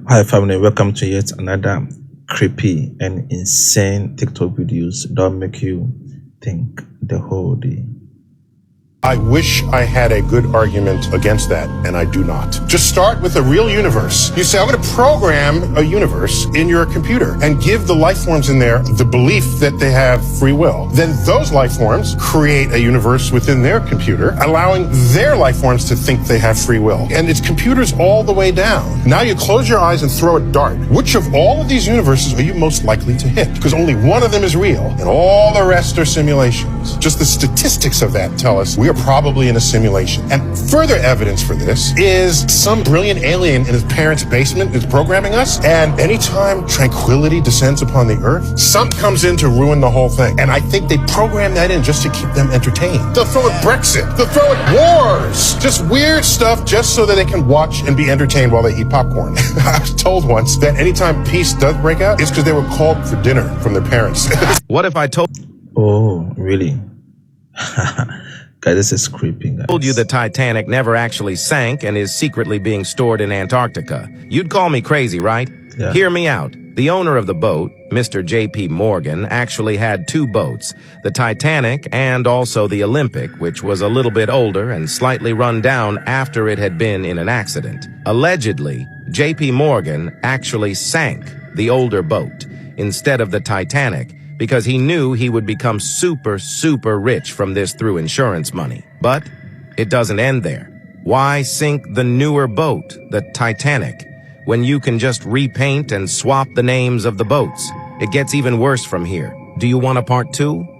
Hi family, welcome to yet another creepy and insane TikTok videos that make you think the whole day. I wish I had a good argument against that, and I do not. Just start with a real universe. You say, I'm going to program a universe in your computer and give the life forms in there the belief that they have free will. Then those life forms create a universe within their computer, allowing their life forms to think they have free will. And it's computers all the way down. Now you close your eyes and throw a dart. Which of all of these universes are you most likely to hit? Because only one of them is real, and all the rest are simulations. Just the statistics of that tell us we are probably in a simulation. And further evidence for this is some brilliant alien in his parents' basement is programming us, and anytime tranquility descends upon the earth, something comes in to ruin the whole thing. And I think they program that in just to keep them entertained. They'll throw in Brexit. They'll throw in wars. Just weird stuff just so that they can watch and be entertained while they eat popcorn. I was told once that anytime peace does break out, it's because they were called for dinner from their parents. What if I told Really? Guys, this is creepy, guys. you the Titanic never actually sank and is secretly being stored in Antarctica? You'd call me crazy, right? Yeah. Hear me out. The owner of the boat, Mr. J.P. Morgan, actually had two boats, the Titanic and also the Olympic, which was a little bit older and slightly run down after it had been in an accident. Allegedly, J.P. Morgan actually sank the older boat instead of the Titanic, because he knew he would become super rich from this through insurance money. But it doesn't end there. Why sink the newer boat, the Titanic, when you can just repaint and swap the names of the boats? It gets even worse from here. Do you want a part 2?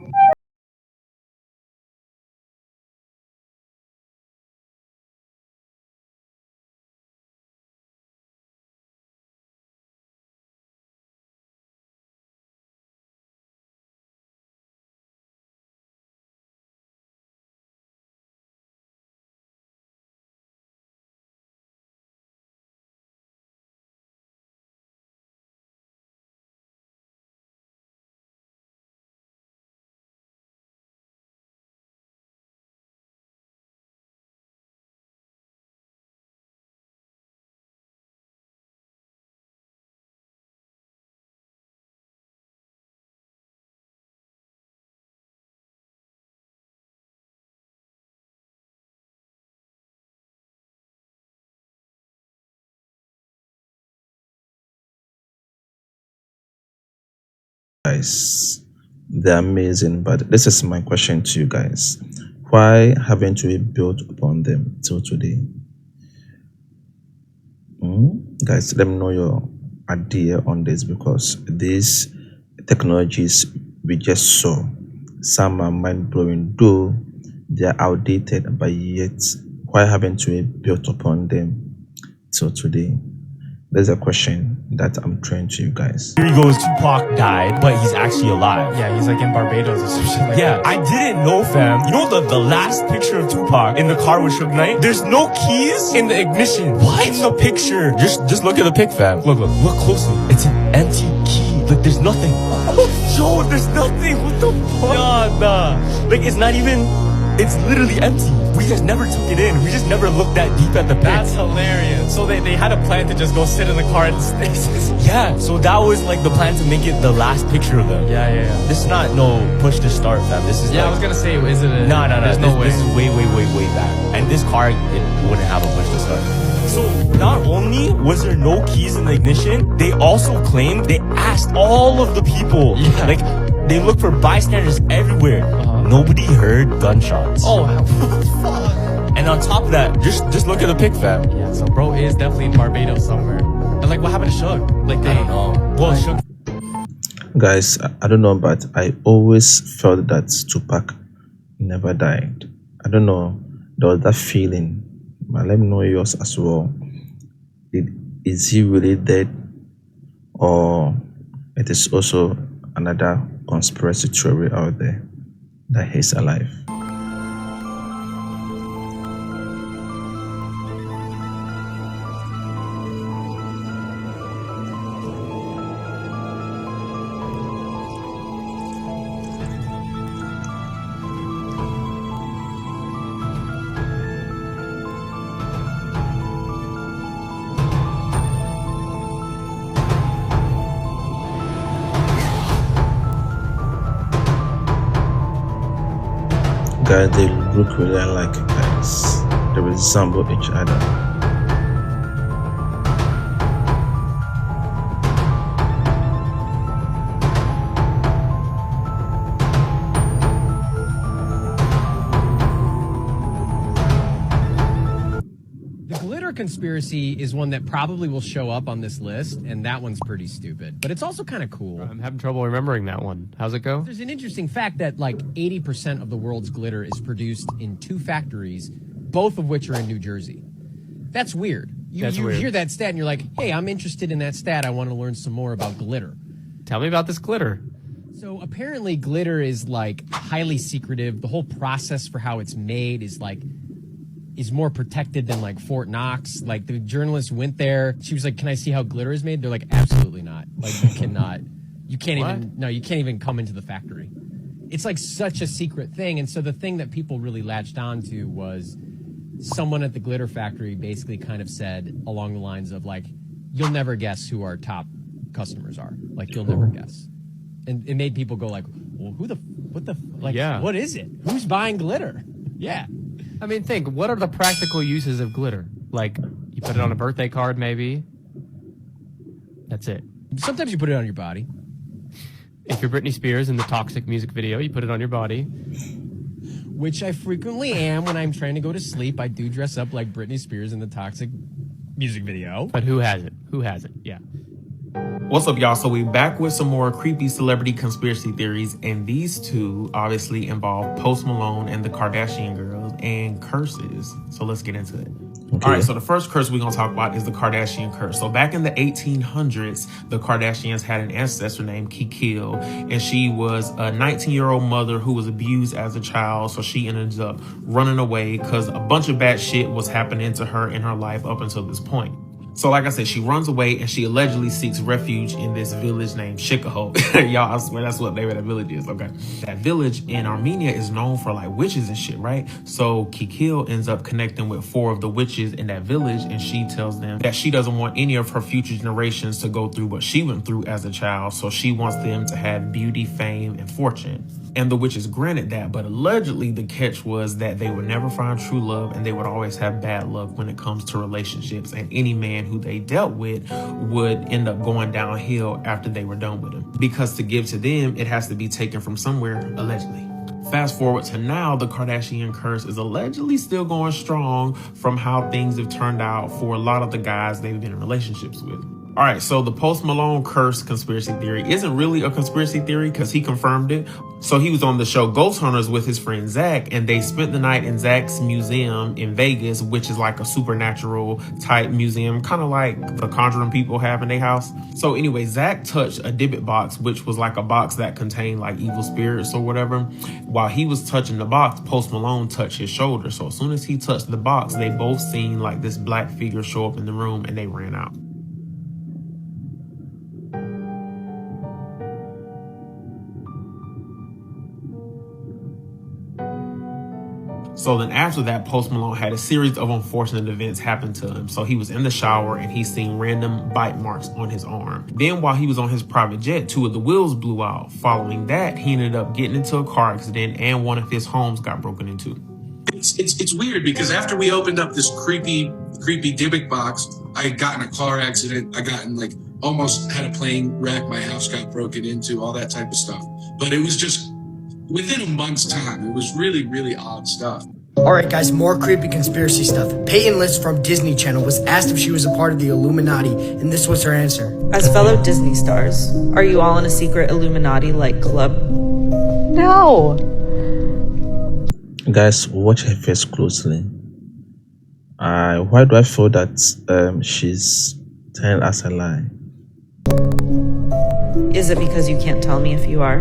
Guys, they're amazing, but this is my question to you guys. Why haven't we built upon them till today? Guys, let me know your idea on this, because these technologies we just saw, some are mind-blowing, though they are outdated, but yet why haven't we built upon them till today? There's a question that I'm throwing to you guys. Here he goes, Tupac died, but he's actually alive. Yeah, he's like in Barbados or some shit like Yeah, that. I didn't know, fam. You know the last picture of Tupac in the car with Suge Knight? There's no keys in the ignition. What? In the picture. Just look at the pic, fam. Look closely. It's an empty key. Like, there's nothing. Yo, there's nothing. What the fuck? Nah. Like, it's not even... It's literally empty. We just never took it in. We just never looked that deep at the pic. That's hilarious. So they had a plan to just go sit in the car and stay. Yeah, so that was like the plan to make it the last picture of them. Yeah. This is not no push to start, fam. This is Yeah, like, I was gonna say, is it a... No. There's no way. This is way back. And this car, it wouldn't have a push to start. So not only was there no keys in the ignition, they also claimed they asked all of the people. Yeah. Like, they looked for bystanders everywhere. Nobody heard gunshots. Oh, fuck. And on top of that, just look at the pic, fam. Yeah, so bro is definitely in Barbados somewhere. And like, what happened to Suge? Like, I don't know. Well, Suge... Guys, I don't know, but I always felt that Tupac never died. I don't know, there was that feeling. But let me know yours as well. Is he really dead, or it is also another conspiracy theory out there that he's alive? Guys, they look really alike, guys. They resemble each other. The glitter conspiracy is one that probably will show up on this list, and that one's pretty stupid. But it's also kind of cool. I'm having trouble remembering that one. How's it go? There's an interesting fact that like 80% of the world's glitter is produced in 2 factories, both of which are in New Jersey. That's weird. You weird. hear that stat and you're like, hey, I'm interested in that stat. I want to learn some more about glitter. Tell me about this glitter. So apparently glitter is like highly secretive. The whole process for how it's made is more protected than like Fort Knox. Like the journalist went there. She was like, can I see how glitter is made? They're like, absolutely not. Like you can't even come into the factory. It's like such a secret thing. And so the thing that people really latched onto was someone at the glitter factory basically kind of said along the lines of like, you'll never guess who our top customers are. Like you'll never guess. And it made people go like, well, what is it? Who's buying glitter? Yeah. I mean, think, what are the practical uses of glitter? Like, you put it on a birthday card, maybe. That's it. Sometimes you put it on your body. If you're Britney Spears in the Toxic music video, you put it on your body. Which I frequently am when I'm trying to go to sleep. I do dress up like Britney Spears in the Toxic music video. But who has it? Who has it? Yeah. What's up, y'all? So we back with some more creepy celebrity conspiracy theories, and these two obviously involve Post Malone and the Kardashian girls and curses. So let's get into it. Okay. All right, so the first curse we're going to talk about is the Kardashian curse. So back in the 1800s, the Kardashians had an ancestor named Kikil, and she was a 19-year-old mother who was abused as a child. So she ended up running away because a bunch of bad shit was happening to her in her life up until this point. So like I said, she runs away and she allegedly seeks refuge in this village named Shikaho. Y'all, I swear that's what the name of that village is, okay? That village in Armenia is known for like witches and shit, right? So Kikil ends up connecting with 4 of the witches in that village, and she tells them that she doesn't want any of her future generations to go through what she went through as a child. So she wants them to have beauty, fame, and fortune. And the witches granted that, but allegedly the catch was that they would never find true love and they would always have bad luck when it comes to relationships, and any man who they dealt with would end up going downhill after they were done with him. Because to give to them, it has to be taken from somewhere, allegedly. Fast forward to now, the Kardashian curse is allegedly still going strong from how things have turned out for a lot of the guys they've been in relationships with. All right, so the Post Malone curse conspiracy theory isn't really a conspiracy theory because he confirmed it. So he was on the show Ghost Hunters with his friend Zach, and they spent the night in Zach's museum in Vegas, which is like a supernatural type museum, kind of like the Conjuring people have in their house. So anyway, Zach touched a Dibbit box, which was like a box that contained like evil spirits or whatever. While he was touching the box, Post Malone touched his shoulder. So as soon as he touched the box, they both seen like this black figure show up in the room, and they ran out. So then after that, Post Malone had a series of unfortunate events happen to him. So he was in the shower and he seen random bite marks on his arm. Then while he was on his private jet, 2 of the wheels blew out. Following that, he ended up getting into a car accident and one of his homes got broken into. It's weird because after we opened up this creepy Dybbuk box, I had gotten a car accident. I got in almost had a plane wreck. My house got broken into, all that type of stuff. But it was just within a month's time. It was really, really odd stuff. Alright guys, more creepy conspiracy stuff. Peyton List from Disney Channel was asked if she was a part of the Illuminati, and this was her answer. As fellow Disney stars, are you all in a secret Illuminati-like club? No! Guys, watch her face closely. Why do I feel that she's telling us a lie? Is it because you can't tell me if you are?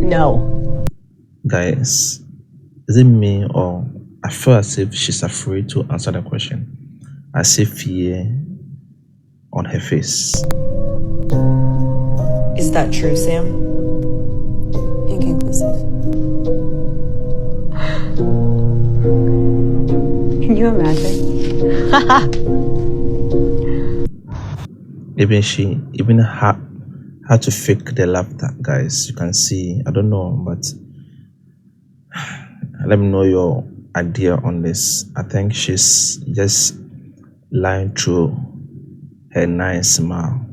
No. Guys, is it me, or I feel as if she's afraid to answer the question? I see fear on her face. Is that true, Sam? Inconclusive. Can you imagine? even had to fake the laughter, guys. You can see, I don't know, but Let me know your idea on this. I think she's just lying through her nice smile.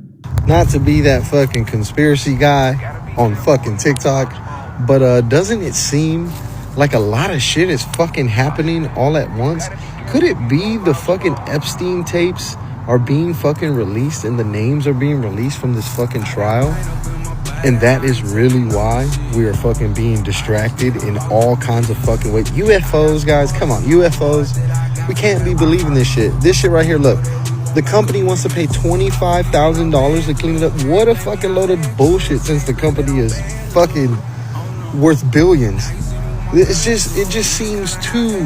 Not to be that fucking conspiracy guy on fucking TikTok, but doesn't it seem like a lot of shit is fucking happening all at once? Could it be the fucking Epstein tapes are being fucking released and the names are being released from this fucking trial? And that is really why we are fucking being distracted in all kinds of fucking ways. UFOs, guys, come on, UFOs. We can't be believing this shit. This shit right here, look. The company wants to pay $25,000 to clean it up. What a fucking load of bullshit, since the company is fucking worth billions. It just seems too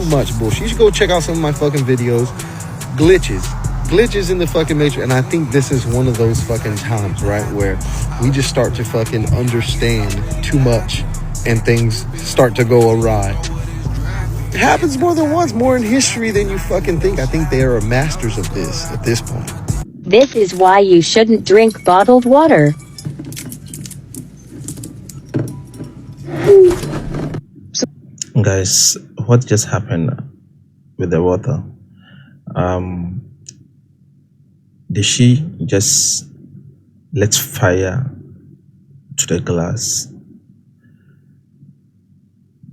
much bullshit. You should go check out some of my fucking videos. Glitches in the fucking matrix. And I think this is one of those fucking times, right, where we just start to fucking understand too much and things start to go awry. It happens more than once, more in history than you fucking think. I think they are masters of this at this point. This is why you shouldn't drink bottled water. Guys, what just happened with the water? Did she just let fire to the glass?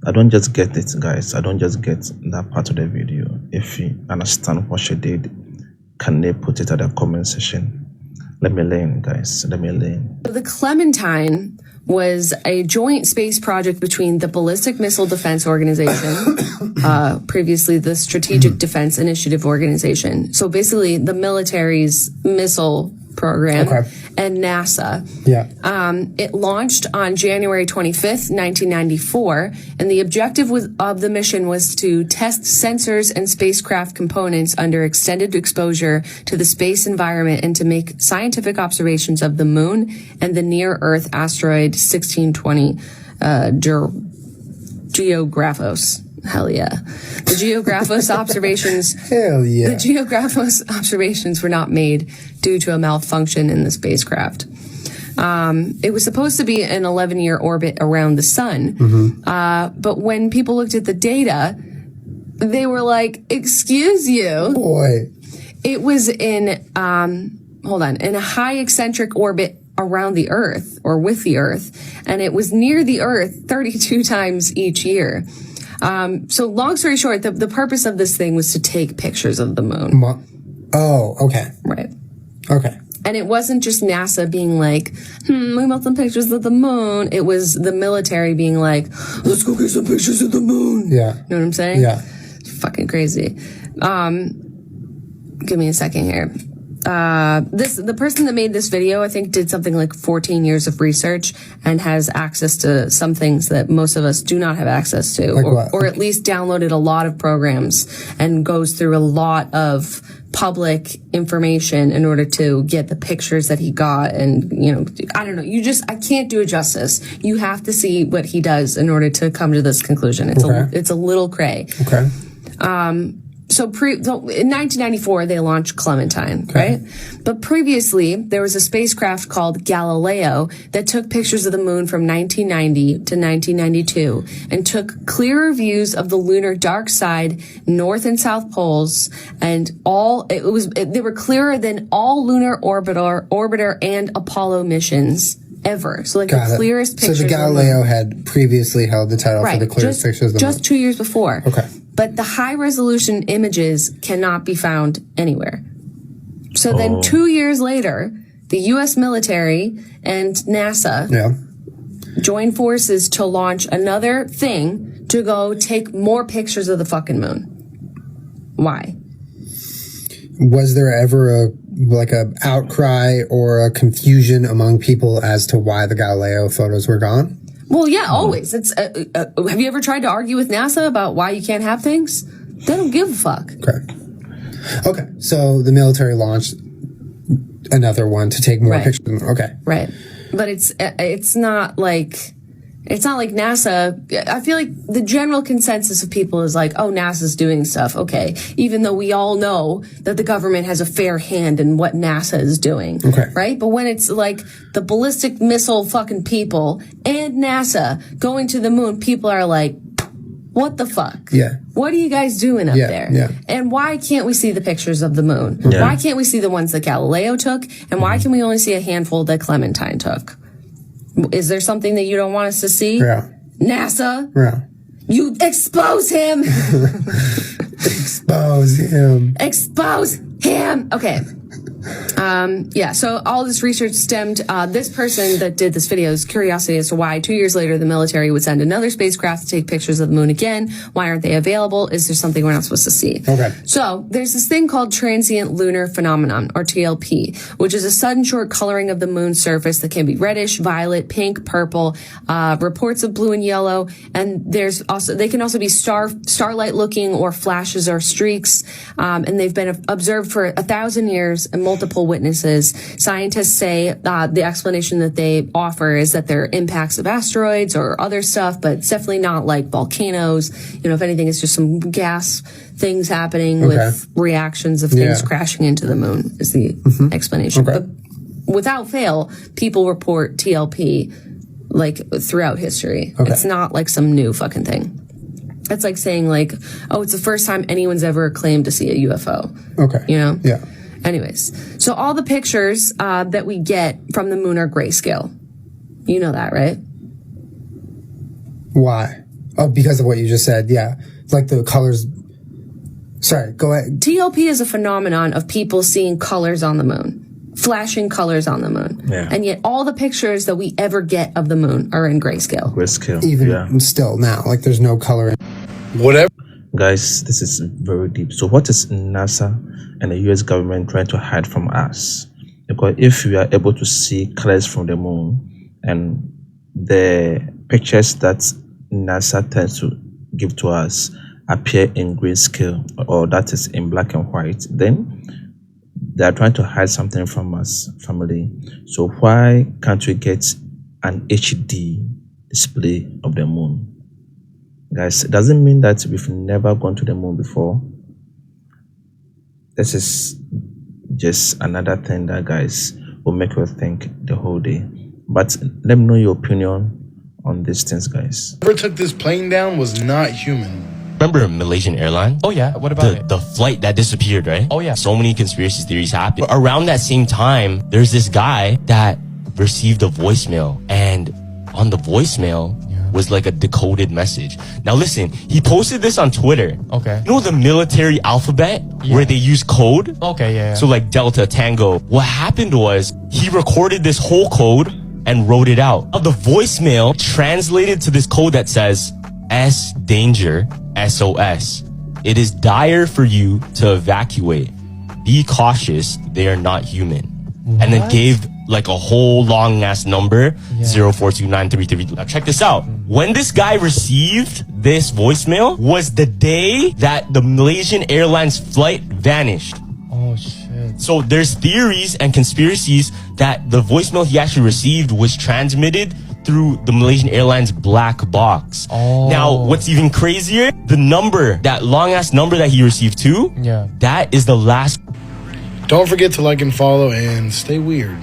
I don't just get it, guys. I don't just get that part of the video. If you understand what she did, can they put it at the comment section? Let me learn, guys. Let me learn. The Clementine was a joint space project between the Ballistic Missile Defense Organization, previously the Strategic Defense Initiative Organization. So basically the military's missile program, and NASA. Yeah. It launched on January 25th, 1994, and the objective of the mission was to test sensors and spacecraft components under extended exposure to the space environment and to make scientific observations of the moon and the near-Earth asteroid 1620 Geographos. Hell yeah. The Geographos observations. Hell yeah. The Geographos observations were not made due to a malfunction in the spacecraft. It was supposed to be an 11-year orbit around the sun. But when people looked at the data, they were like, excuse you. Boy. It was in a high eccentric orbit around the Earth, or with the Earth, and it was near the Earth 32 times each year. So long story short, the purpose of this thing was to take pictures of the moon. Okay. Right. Okay. And it wasn't just NASA being like, we want some pictures of the moon. It was the military being like, let's go get some pictures of the moon. Yeah. You know what I'm saying? Yeah. It's fucking crazy. Give me a second here. The person that made this video, I think, did something like 14 years of research and has access to some things that most of us do not have access to, or at least downloaded a lot of programs and goes through a lot of public information in order to get the pictures that he got. And, you know, I don't know. I can't do it justice. You have to see what he does in order to come to this conclusion. It's a little cray. Okay. So in 1994, they launched Clementine, right? But previously, there was a spacecraft called Galileo that took pictures of the moon from 1990 to 1992 and took clearer views of the lunar dark side, north and south poles, and they were clearer than all lunar orbiter and Apollo missions ever. So like the clearest pictures. So the Galileo had previously held the title for the clearest pictures of the moon. Just 2 years before. Okay. But the high-resolution images cannot be found anywhere. So then 2 years later, the U.S. military and NASA joined forces to launch another thing to go take more pictures of the fucking moon. Why? Was there ever a outcry or a confusion among people as to why the Galileo photos were gone? Well, yeah, always. It's have you ever tried to argue with NASA about why you can't have things? They don't give a fuck. Okay. So the military launched another one to take more pictures. Okay. Right. But it's not like It's not like NASA. I feel like the general consensus of people is like, oh, NASA's doing stuff. Okay. Even though we all know that the government has a fair hand in what NASA is doing. Okay. Right? But when it's like the ballistic missile fucking people and NASA going to the moon, people are like, what the fuck? Yeah. What are you guys doing up there? Yeah. And why can't we see the pictures of the moon? Yeah. Why can't we see the ones that Galileo took? And why can we only see a handful that Clementine took? Is there something that you don't want us to see? Yeah. NASA? Yeah. You expose him! Expose him. Expose him! Okay. Yeah, so all this research stemmed, this person that did this video's curiosity as to why 2 years later the military would send another spacecraft to take pictures of the moon again. Why aren't they available? Is there something we're not supposed to see? Okay. So there's this thing called transient lunar phenomenon, or TLP, which is a sudden short coloring of the moon's surface that can be reddish, violet, pink, purple, reports of blue and yellow, and they can also be starlight looking or flashes or streaks, and they've been observed for 1,000 years and multiple witnesses. Scientists say the explanation that they offer is that they're impacts of asteroids or other stuff, but it's definitely not like volcanoes. You know, if anything, it's just some gas things happening with reactions of things crashing into the moon is the explanation. Okay. But without fail, people report TLP like throughout history. Okay. It's not like some new fucking thing. It's like saying like, oh, it's the first time anyone's ever claimed to see a UFO. Okay. You know? Yeah. Anyways, so all the pictures that we get from the moon are grayscale. You know that, right? Why? Oh, because of what you just said. Yeah. It's like the colors. Sorry, go ahead. TLP is a phenomenon of people seeing colors on the moon, flashing colors on the moon. Yeah. And yet all the pictures that we ever get of the moon are in grayscale. Grayscale. Even still now, like there's no color. Whatever. Guys, this is very deep. So what is NASA and the US government trying to hide from us? Because if we are able to see colors from the moon and the pictures that NASA tends to give to us appear in grayscale, or that is in black and white, then they are trying to hide something from us, family. So why can't we get an HD display of the moon? Guys, it doesn't mean that we've never gone to the moon before. This is just another thing that, guys, will make you think the whole day. But let me know your opinion on these things, guys. Whoever took this plane down was not human. Remember Malaysian airline? Oh yeah, what about it? The flight that disappeared, right? Oh yeah. So many conspiracy theories happened. Around that same time, there's this guy that received a voicemail, and on the voicemail was like a decoded message. Now listen, he posted this on Twitter. Okay. You know the military alphabet where they use code? Okay, yeah. So like Delta, Tango. What happened was he recorded this whole code and wrote it out. The voicemail translated to this code that says, S danger, SOS. It is dire for you to evacuate. Be cautious, they are not human. And then gave like a whole long ass number, 042933. Now check this out. When this guy received this voicemail was the day that the Malaysian Airlines flight vanished. Oh shit. So there's theories and conspiracies that the voicemail he actually received was transmitted through the Malaysian Airlines black box. Now, what's even crazier, the number, that long ass number that he received too, that is the last. Don't forget to like and follow and stay weird.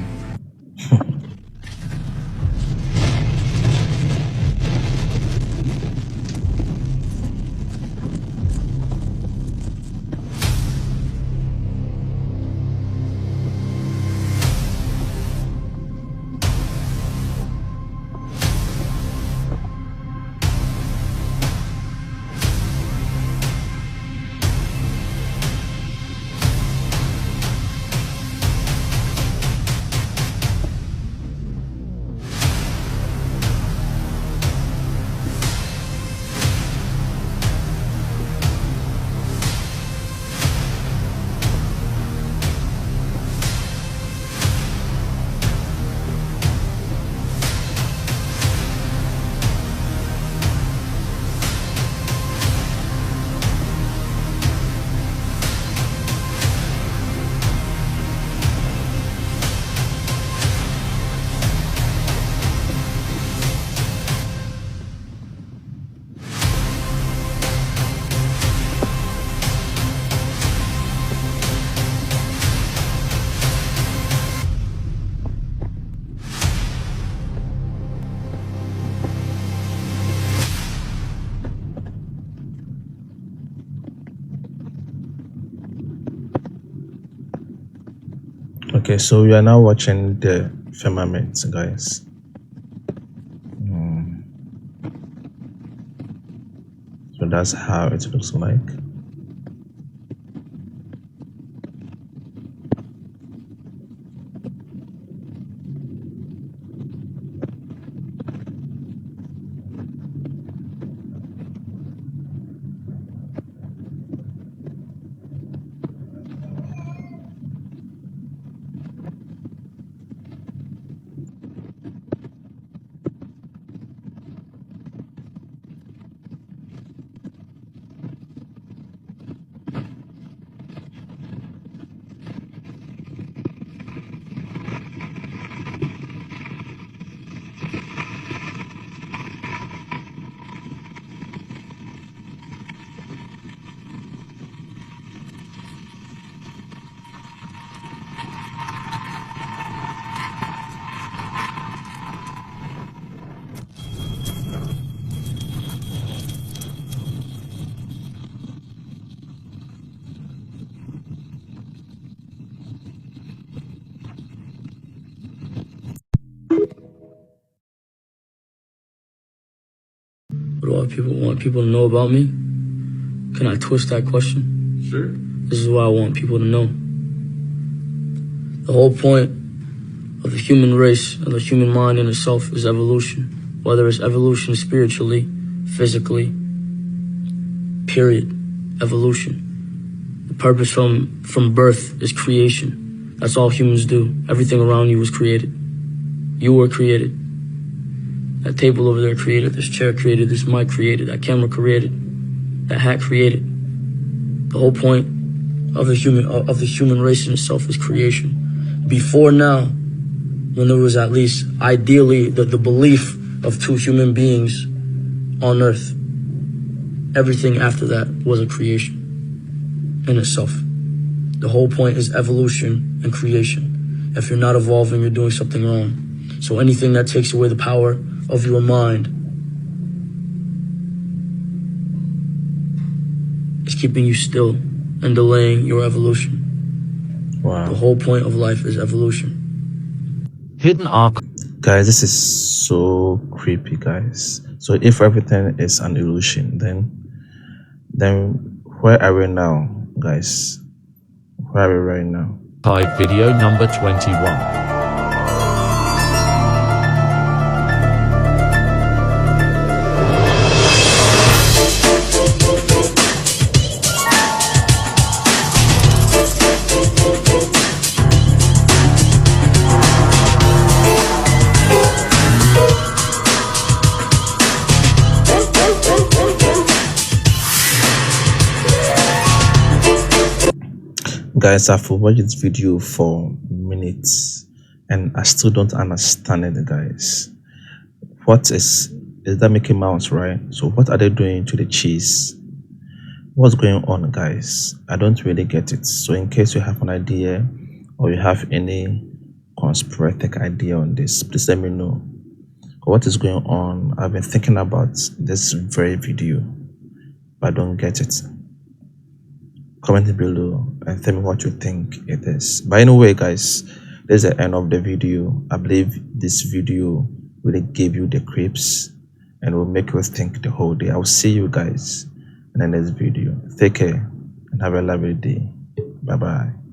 Okay, so we are now watching the firmament, guys. So that's how it looks like. What do I want people to know about me? Can I twist that question? Sure. This is what I want people to know. The whole point of the human race and the human mind in itself is evolution. Whether it's evolution spiritually, physically, period. Evolution. The purpose from birth is creation. That's all humans do. Everything around you was created. You were created. That table over there created, this chair created, this mic created, that camera created, that hat created. The whole point of the human race in itself is creation. Before now, when there was at least ideally the belief of two human beings on earth, everything after that was a creation in itself. The whole point is evolution and creation. If you're not evolving, you're doing something wrong. So anything that takes away the power of your mind is keeping you still and delaying your evolution. Wow. The whole point of life is evolution. Hidden arc. Guys, this is so creepy, guys. So if everything is an illusion, then where are we now, guys? Where are we right now? Video number 21. Guys, I've watched this video for minutes and I still don't understand it, guys. What is that Mickey Mouse, right? So what are they doing to the cheese? What's going on, guys? I don't really get it. So in case you have an idea or you have any conspiratic idea on this, please let me know. What is going on? I've been thinking about this very video, but I don't get it. Comment below and tell me what you think it is. But anyway, guys, this is the end of the video. I believe this video really gave you the creeps and will make you think the whole day. I will see you guys in the next video. Take care and have a lovely day. Bye bye.